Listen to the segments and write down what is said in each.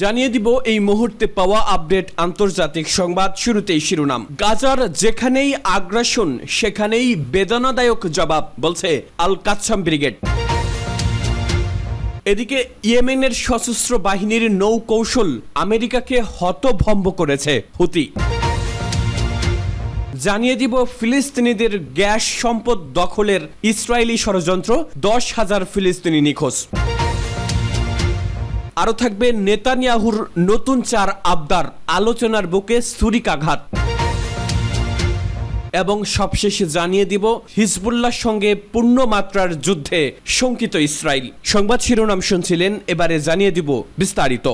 জানিয়ে দিব এই মুহূর্তে পাওয়া আপডেট আন্তর্জাতিক সংবাদ। শুরুতেই শিরোনাম। গাজার যেখানেই আগ্রাসন সেখানেই বেদনাদায়ক জবাব, বলছে আল কাসসাম ব্রিগেড। এদিকে ইয়েমেনের সশস্ত্র বাহিনীর নৌ কৌশল আমেরিকাকে হতভম্ব করেছে হুতি। জানিয়ে দিব ফিলিস্তিনিদের গ্যাস সম্পদ দখলের ইসরায়েলি ষড়যন্ত্র, 10,000 ফিলিস্তিনি নিখোঁজ। আরও থাকবে নেতানিয়াহুর নতুন 4 আবদার, আলোচনার বুকে ছুরিকাঘাত। এবং সবশেষে জানিয়ে দিব হিজবুল্লাহর সঙ্গে পূর্ণমাত্রার যুদ্ধে শঙ্কিত ইসরায়েল। সংবাদ শিরোনাম শুনছিলেন, এবারে জানিয়ে দিব বিস্তারিত।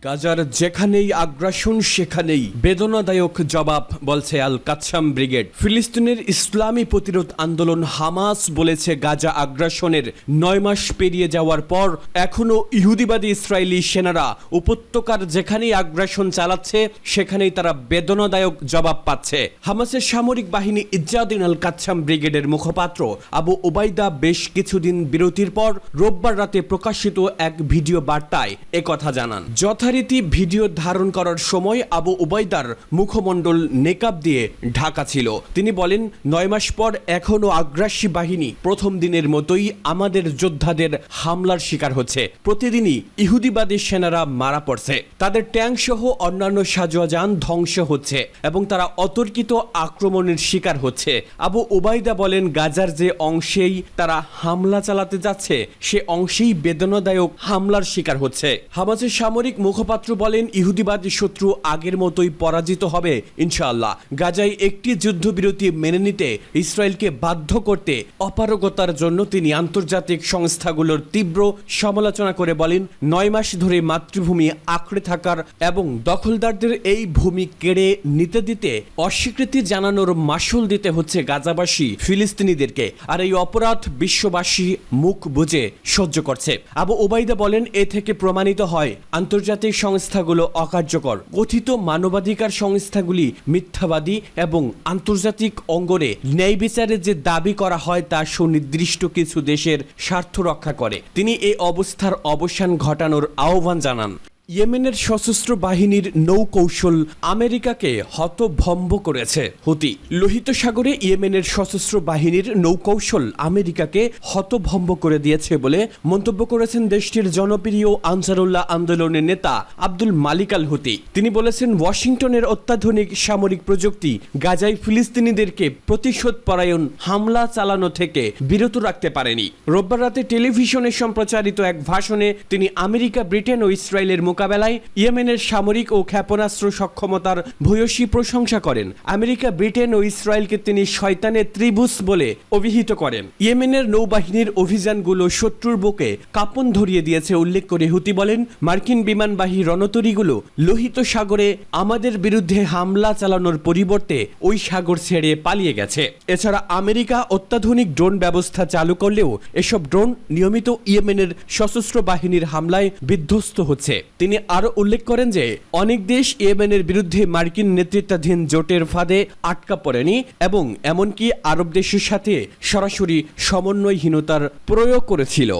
গাজার যেখানেই আগ্রাসন সেখানেই বেদনাদায়ক জবাব, বলছে আল কাসসাম ব্রিগেড। ফিলিস্তিনের ইসলামী প্রতিরোধ আন্দোলন হামাস বলেছে, গাজা আগ্রাসনের 9 মাস পেরিয়ে যাওয়ার পর এখনো ইহুদিবাদী ইসরায়েলি সেনারা উপত্যকার যেখানেই আগ্রাসন চালাচ্ছে সেখানেই তারা বেদনাদায়ক জবাব পাচ্ছে। হামাসের সামরিক বাহিনী ইজ্জাদিন আল কাসসাম ব্রিগেডের মুখপাত্র আবু ওবায়দা বেশ কিছুদিন বিরতির পর রোববার রাতে প্রকাশিত এক ভিডিও বার্তায় একথা জানান। যথারীতি ভিডিও ধারণ করার সময় আবু উবাইদার মুখমণ্ডল নেকাব দিয়ে ঢাকা ছিল। তিনি বলেন, 9 মাস পর এখনো আগ্রাসী বাহিনী প্রথম দিনের মতোই আমাদের যোদ্ধাদের হামলার শিকার হচ্ছে। প্রতিদিনই ইহুদিবাদী সেনারা মারা পড়ছে, তাদের ট্যাঙ্ক সহ অন্যান্য সাজোয়া যান ধ্বংস হচ্ছে এবং তারা অতর্কিত আক্রমণের শিকার হচ্ছে। আবু উবাইদা বলেন, গাজার যে অংশেই তারা হামলা চালাতে যাচ্ছে সে অংশেই বেদনাদায়ক হামলার শিকার হচ্ছে। হামাসের সামরিক মুখপাত্র বলেন, ইহুদিবাদী শত্রু আগের মতোই পরাজিত হবে ইনশাআল্লাহ। গাজায় একটি যুদ্ধবিরতি মেনে নিতে ইসরায়েলকে বাধ্য করতে অপারগতার জন্য তিনি আন্তর্জাতিক সংস্থাগুলোর তীব্র সমালোচনা করে বলেন, 9 মাস ধরে মাতৃভূমি আঁকড়ে থাকার এবং দখলদারদের এই ভূমি কেড়ে নিতে দিতে অস্বীকৃতি জানানোর মাসুল দিতে হচ্ছে গাজাবাসী ফিলিস্তিনিদেরকে। আর এই অপরাধ বিশ্ববাসী মুখ বুজে সহ্য করছে। আবু ওবায়দা বলেন, এ থেকে প্রমাণিত হয় আন্তর্জাতিক সংস্থাগুলো অকার্যকর, কথিত মানবাধিকার সংস্থাগুলি মিথ্যাবাদী এবং আন্তর্জাতিক অঙ্গনে ন্যায় বিচারের যে দাবি করা হয় তা সুনির্দিষ্ট কিছু দেশের স্বার্থ রক্ষা করে। তিনি এই অবস্থার অবসান ঘটানোর আহ্বান জানান। ইয়েমেনের সশস্ত্র বাহিনীর নৌ কৌশল আমেরিকাকে হতভম্ব করেছে হুতি। লোহিত সাগরে ইয়েমেনের সশস্ত্র বাহিনীর নৌ কৌশল আমেরিকাকে হতভম্ব করে দিয়েছে বলে মন্তব্য করেছেন দেশটির জনপ্রিয় আনসারুল্লাহ আন্দোলনের নেতা আব্দুল মালিক আল হুতি। তিনি বলেছেন, ওয়াশিংটনের অত্যাধুনিক সামরিক প্রযুক্তি গাজায় ফিলিস্তিনিদেরকে প্রতিশোধ পরায়ণ হামলা চালানো থেকে বিরত রাখতে পারেনি। রোববার রাতে টেলিভিশনে সম্প্রচারিত এক ভাষণে তিনি আমেরিকা, ব্রিটেন ও ইসরায়েলের মোকাবেলায় ইয়েমেনের সামরিক ও ক্ষেপণাস্ত্র সক্ষমতার ভূয়সী প্রশংসা করেন। আমেরিকা, ব্রিটেন ও ইসরায়েলকে তিনি শয়তানের ত্রিভুজ বলে অভিহিত করেন। ইয়েমেনের নৌবাহিনীর অভিযানগুলো শত্রুর বুকে কাঁপন ধরিয়ে দিয়েছে উল্লেখ করে হুতি বলেন, মার্কিন বিমানবাহী রণতরীগুলো লোহিত সাগরে আমাদের বিরুদ্ধে হামলা চালানোর পরিবর্তে ওই সাগর ছেড়ে পালিয়ে গেছে। এছাড়া আমেরিকা অত্যাধুনিক ড্রোন ব্যবস্থা চালু করলেও এসব ড্রোন নিয়মিত ইয়েমেনের সশস্ত্র বাহিনীর হামলায় বিধ্বস্ত হচ্ছে। তিনি আরো উল্লেখ করেন যে অনেক দেশ ইয়েমেনের বিরুদ্ধে মার্কিন নেতৃত্বাধীন জোটের ফাঁদে আটকা পড়েনি এবং এমনকি আরব দেশের সাথে সরাসরি সমন্বয়হীনতার প্রয়োগ করেছিল।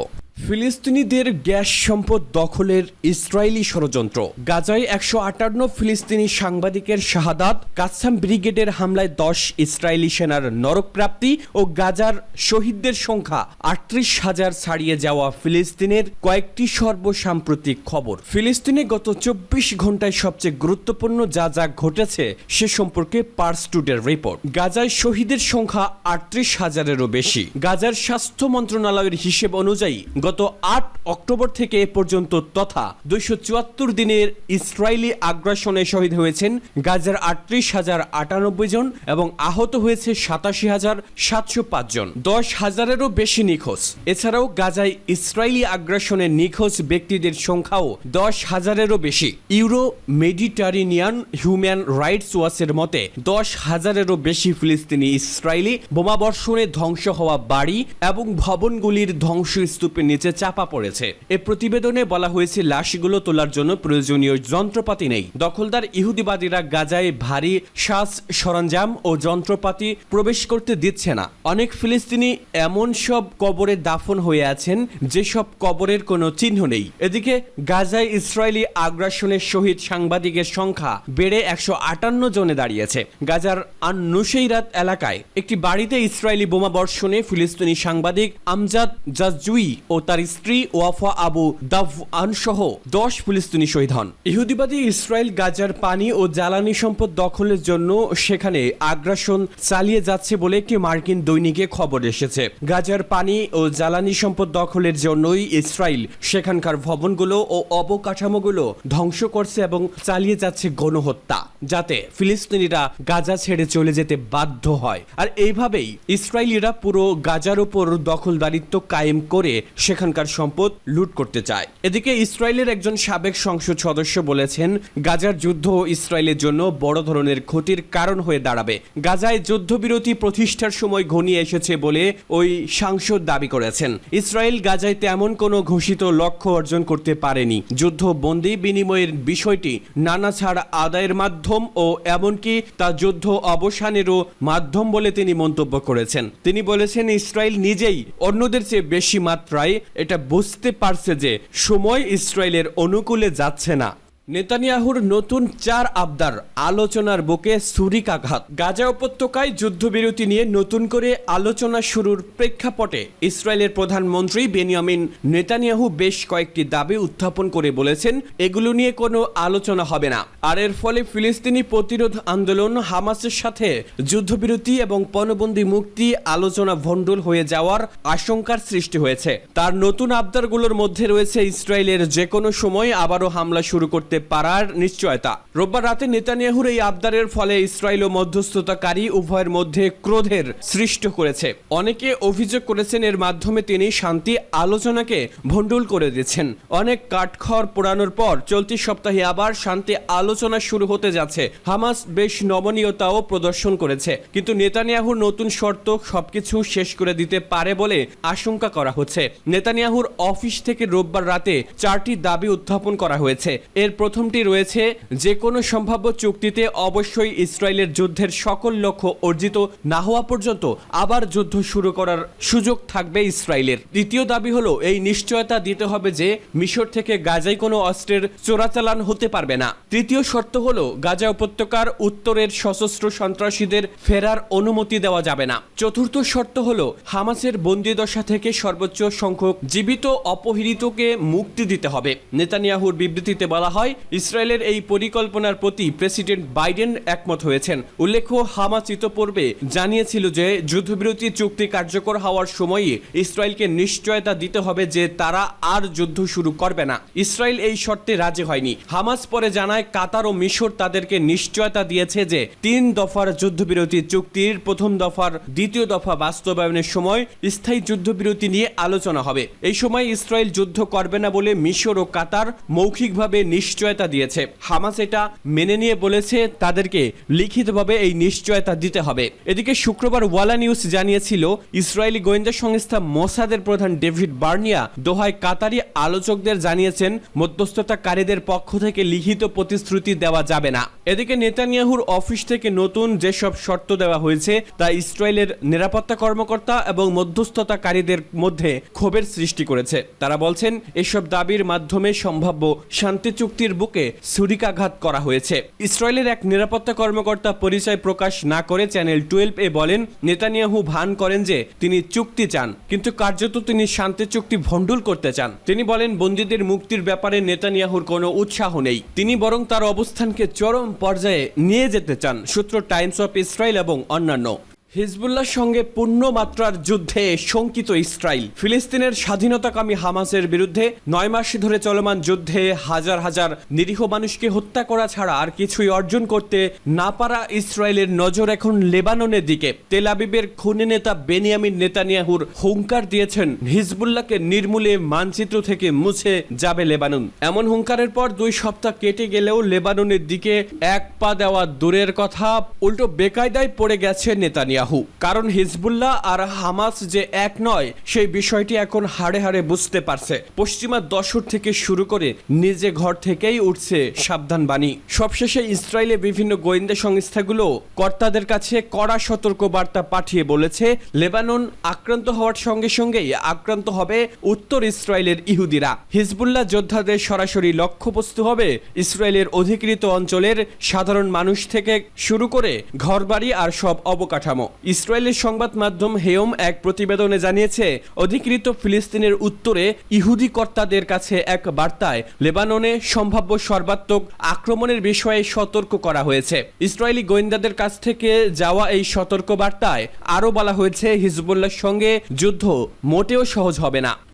ফিলিস্তিনিদের গ্যাস সম্পদ দখলের ইসরায়েলি ষড়যন্ত্র। গাজায় 158 ফিলিস্তিনি সাংবাদিকের শাহাদাত, কাসসাম ব্রিগেডের হামলায় 10 ইসরায়েলি সেনার নরকপ্রাপ্তি ও গাজার শহীদদের সংখ্যা 38,000 ছাড়িয়ে যাওয়া ফিলিস্তিনের কয়েকটি সর্বসাম্প্রতিক খবর। ফিলিস্তিনে গত 24 ঘন্টায় সবচেয়ে গুরুত্বপূর্ণ যা যা ঘটেছে সে সম্পর্কে পার্স টুডের রিপোর্ট। গাজায় শহীদের সংখ্যা 38,000-এরও বেশি। গাজার স্বাস্থ্য মন্ত্রণালয়ের হিসেব অনুযায়ী গত 8 অক্টোবর থেকে এ পর্যন্ত তথা 274 দিনের ইসরায়েলি আগ্রাসনে শহীদ হয়েছেন গাজার 38,098 জন এবং আহত হয়েছে 87,705 জন, 10,000-এরও বেশি নিখোঁজ। এছাড়াও গাজায় ইসরায়েলি আগ্রাসনে নিখোঁজ ব্যক্তিদের সংখ্যাও 10,000-এরও বেশি। ইউরো মেডিটারেনিয়ান হিউম্যান রাইটস ওয়াচের মতে 10,000-এরও বেশি ফিলিস্তিনি ইসরায়েলি বোমাবর্ষণে ধ্বংস হওয়া বাড়ি এবং ভবনগুলির ধ্বংসস্তূপে নিচে চাপা পড়েছে। এ প্রতিবেদনে বলা হয়েছে লাশগুলো তোলার জন্য প্রয়োজনীয় যন্ত্রপাতি নেই। দখলদার ইহুদিবাদীরা গাজায় ভারী সাজ সরঞ্জাম ও যন্ত্রপাতি প্রবেশ করতে দিচ্ছে না। অনেক ফিলিস্তিনি এমন সব কবরে দাফন হয়ে আছেন যেসব কবরের কোনো চিহ্ন নেই। এদিকে গাজায় ইসরায়েলি আগ্রাসনের শহীদ সাংবাদিকের সংখ্যা বেড়ে 158 জনে দাঁড়িয়েছে। গাজার আন-নুসেইরাত এলাকায় একটি বাড়িতে ইসরায়েলি বোমা বর্ষণে ফিলিস্তিনি সাংবাদিক আমজাদ জাজজুই ও তার স্ত্রী ওয়াফা আবু দাফআন সহ 10 ফিলিস্তিনি শহীদ হন। ইহুদিবাদী ইসরায়েল গাজার পানি ও জ্বালানি সম্পদ দখলের জন্য সেখানে আগ্রাসন চালিয়ে যাচ্ছে বলে একটি মার্কিন দৈনিকে খবর এসেছে। গাজার পানি ও জ্বালানি সম্পদ দখলের জন্যই ইসরায়েল সেখানকার ভবনগুলো ও অবকাঠামোগুলো ধ্বংস করছে এবং চালিয়ে যাচ্ছে গণহত্যা, যাতে ফিলিস্তিনিরা গাজা ছেড়ে চলে যেতে বাধ্য হয়। আর এইভাবেই ইসরায়েলিরা পুরো গাজার উপর দখলদারিত্ব কায়েম করে সেখানকার সম্পদ লুট করতে চায়। এদিকে ইসরায়েলের একজন সাবেক সংসদ সদস্য বলেছেন, গাজার যুদ্ধ ইসরায়েলের জন্য বড় ধরনের ক্ষতির কারণ হয়ে দাঁড়াবে। গাজায় যুদ্ধবিরতি প্রতিষ্ঠার সময় ঘনিয়ে এসেছে বলে ওই সাংসদ দাবি করেছেন। ইসরায়েল গাজায় তেমন কোনো ঘোষিত লক্ষ্য অর্জন করতে পারেনি। যুদ্ধ বন্দী বিনিময়ের বিষয়টি নানা ছাড় আদায়ের মাধ্যম ও এমনকি তা যুদ্ধ অবসানেরও মাধ্যম বলে তিনি মন্তব্য করেছেন। তিনি বলেছেন, ইসরায়েল নিজেই অন্যদের চেয়ে বেশি মাত্রায় এটা বুঝতে পারছে যে সময় ইসরায়েলের অনুকূলে যাচ্ছে না। নেতানিয়াহুর নতুন 4 আবদার, আলোচনার বুকে ছুরিকাঘাত। গাজা উপত্যকায় যুদ্ধবিরতি নিয়ে নতুন করে আলোচনা শুরুর প্রেক্ষাপটে ইসরায়েলের প্রধানমন্ত্রী বেনিয়ামিন নেতানিয়াহু বেশ কয়েকটি দাবি উত্থাপন করে বলেছেন, এগুলো নিয়ে কোনো আলোচনা হবে না। আর এর ফলে ফিলিস্তিনি প্রতিরোধ আন্দোলন হামাসের সাথে যুদ্ধবিরতি এবং পণবন্দী মুক্তি আলোচনা ভণ্ডুল হয়ে যাওয়ার আশঙ্কার সৃষ্টি হয়েছে। তার নতুন আবদারগুলোর মধ্যে রয়েছে ইসরায়েলের যে কোনো সময় আবারও হামলা শুরু করতে পারার নিশ্চয়তা। রোববার রাতে নেতানিয়াহুর এই আবদারের ফলে ইসরায়েল ও মধ্যস্থতাকারী উভয়ের মধ্যে ক্রোধের সৃষ্টি করেছে। অনেকে অভিযোগ করেছেন এর মাধ্যমে তিনি শান্তি আলোচনাকে ভণ্ডুল করে দিচ্ছেন। অনেক কাঠখড় পোড়ানোর পর চলতি সপ্তাহে আবার শান্তি আলোচনা শুরু হতে যাচ্ছে। হামাস বেশ নমনীয়তাও প্রদর্শন করেছে, কিন্তু নেতানিয়াহুর নতুন শর্ত সবকিছু শেষ করে দিতে পারে বলে আশঙ্কা করা হচ্ছে। নেতানিয়াহুর অফিস থেকে রোববার রাতে 4টি দাবি উত্থাপন করা হয়েছে। এর প্রথমটি রয়েছে, যে কোনো সম্ভাব্য চুক্তিতে অবশ্যই ইসরায়েলের যুদ্ধের সকল লক্ষ্য অর্জিত না হওয়া পর্যন্ত আবার যুদ্ধ শুরু করার সুযোগ থাকবে ইসরায়েলের। দ্বিতীয় দাবি হলো, এই নিশ্চয়তা দিতে হবে যে মিশর থেকে গাজায় কোনো অস্ত্রের চোরাচালান হতে পারবে না। তৃতীয় শর্ত হলো, গাজা উপত্যকার উত্তরের সশস্ত্র সন্ত্রাসীদের ফেরার অনুমতি দেওয়া যাবে না। চতুর্থ শর্ত হলো, হামাসের বন্দিদশা থেকে সর্বোচ্চ সংখ্যক জীবিত অপহৃতকে মুক্তি দিতে হবে। নেতানিয়াহুর বিবৃতিতে বলা হয়, ইসরায়েলের এই পরিকল্পনার প্রতি প্রেসিডেন্ট বাইডেন একমত হয়েছেন। উল্লেখ্য, হামাস ইতোপূর্বে জানিয়েছিল যে যুদ্ধবিরতি চুক্তি কার্যকর হওয়ার সময়ই ইসরায়েলকে নিশ্চয়তা দিতে হবে যে তারা আর যুদ্ধ শুরু করবে না। ইসরায়েল এই শর্তে রাজি হয়নি। হামাস পরে জানায়, কাতার ও মিশর তাদেরকে নিশ্চয়তা দিয়েছে যে 3 দফার যুদ্ধবিরতি চুক্তির প্রথম দফার দ্বিতীয় দফা বাস্তবায়নের সময় স্থায়ী যুদ্ধবিরতি নিয়ে আলোচনা হবে। এই সময় ইসরায়েল যুদ্ধ করবে না বলে মিশর ও কাতার মৌখিকভাবে নিশ্চয়তা দিয়েছে। হামাস এটা মেনে নিয়ে বলেছে তাদেরকে লিখিতভাবে এই নিশ্চয়তা দিতে হবে। এদিকে শুক্রবার ওয়ালা নিউজ জানিয়েছিল, ইসরায়েলি গোয়েন্দা সংস্থা মোসাদের প্রধান ডেভিড বার্নিয়া দোহায় কাতারি আলোচকদের জানিয়েছেন, মধ্যস্থতাকারীদের পক্ষ থেকে লিখিত প্রতিশ্রুতি দেওয়া যাবে না। এদিকে নেতানিয়াহুর অফিস থেকে নতুন যেসব শর্ত দেওয়া হয়েছে তা ইসরায়েলের নিরাপত্তা কর্মকর্তা এবং মধ্যস্থতাকারীদের মধ্যে ক্ষোভের সৃষ্টি করেছে। তারা বলছেন, এসব দাবির মাধ্যমে সম্ভাব্য শান্তি চুক্তির বুকে ছুরিকাঘাত করা হয়েছে। ইসরায়েলের এক নিরাপত্তা কর্মকর্তা পরিচয় প্রকাশ না করে চ্যানেল 12 এ বলেন, নেতানিয়াহু ভান করেন যে তিনি চুক্তি চান, কিন্তু কার্যত তিনি শান্তি চুক্তি ভণ্ডুল করতে চান। তিনি বলেন, বন্দীদের মুক্তির ব্যাপারে নেতানিয়াহুর কোনো উৎসাহ নেই, তিনি বরং তার অবস্থানকে চরম পর্যায়ে নিয়ে যেতে চান। সূত্র টাইমস অফ ইসরায়েল এবং অন্যান্য। হিজবুল্লাহর সঙ্গে পূর্ণমাত্রার যুদ্ধে শঙ্কিত ইসরায়েল। ফিলিস্তিনের স্বাধীনতাকামী হামাসের বিরুদ্ধে 9 মাস ধরে চলমান যুদ্ধে হাজার হাজার নিরীহ মানুষকে হত্যা করা ছাড়া আর কিছুই অর্জন করতে না পারা ইসরায়েলের নজর এখন লেবাননের দিকে। তেল আবিবের খুনি নেতা বেনিয়ামিন নেতানিয়াহুর হুঙ্কার দিয়েছেন, হিজবুল্লাহকে নির্মূলে মানচিত্র থেকে মুছে যাবে লেবানন। এমন হুঙ্কারের পর 2 সপ্তাহ কেটে গেলেও লেবাননের দিকে এক পা দেওয়া দূরের কথা, উল্টো বেকায়দায় পড়ে গেছে নেতানিয়াহু। নেতানিয়াহু। কারণ হিজবুল্লাহ আর হামাস যে এক নয় সেই বিষয়টি এখন হাড়ে হাড়ে বুঝতে পারছে। পশ্চিমা দশর থেকে শুরু করে নিজে ঘর থেকেই উঠছে সাবধান বাণী। সবশেষে ইসরায়েলে বিভিন্ন গোয়েন্দা সংস্থাগুলো কর্তাদের কাছে কড়া সতর্ক বার্তা পাঠিয়ে বলেছে, লেবানন আক্রান্ত হওয়ার সঙ্গে সঙ্গেই আক্রান্ত হবে উত্তর ইসরায়েলের ইহুদিরা। হিজবুল্লাহ যোদ্ধাদের সরাসরি লক্ষ্যবস্তু হবে ইসরায়েলের অধিকৃত অঞ্চলের সাধারণ মানুষ থেকে শুরু করে ঘরবাড়ি আর সব অবকাঠামো। ইসরায়েলের সংবাদ মাধ্যম হেয়ম এক প্রতিবেদনে জানিয়েছে, অধিকৃত ফিলিস্তিনের উত্তরে ইহুদি কর্তাদের কাছে এক বার্তায় লেবাননে সম্ভাব্য সর্বাত্মক আক্রমণের বিষয়ে সতর্ক করা হয়েছে। ইসরায়েলি গোয়েন্দাদের কাছ থেকে যাওয়া এই সতর্ক বার্তায় আরও বলা হয়েছে, হিজবুল্লাহর সঙ্গে যুদ্ধ মোটেও সহজ হবে না।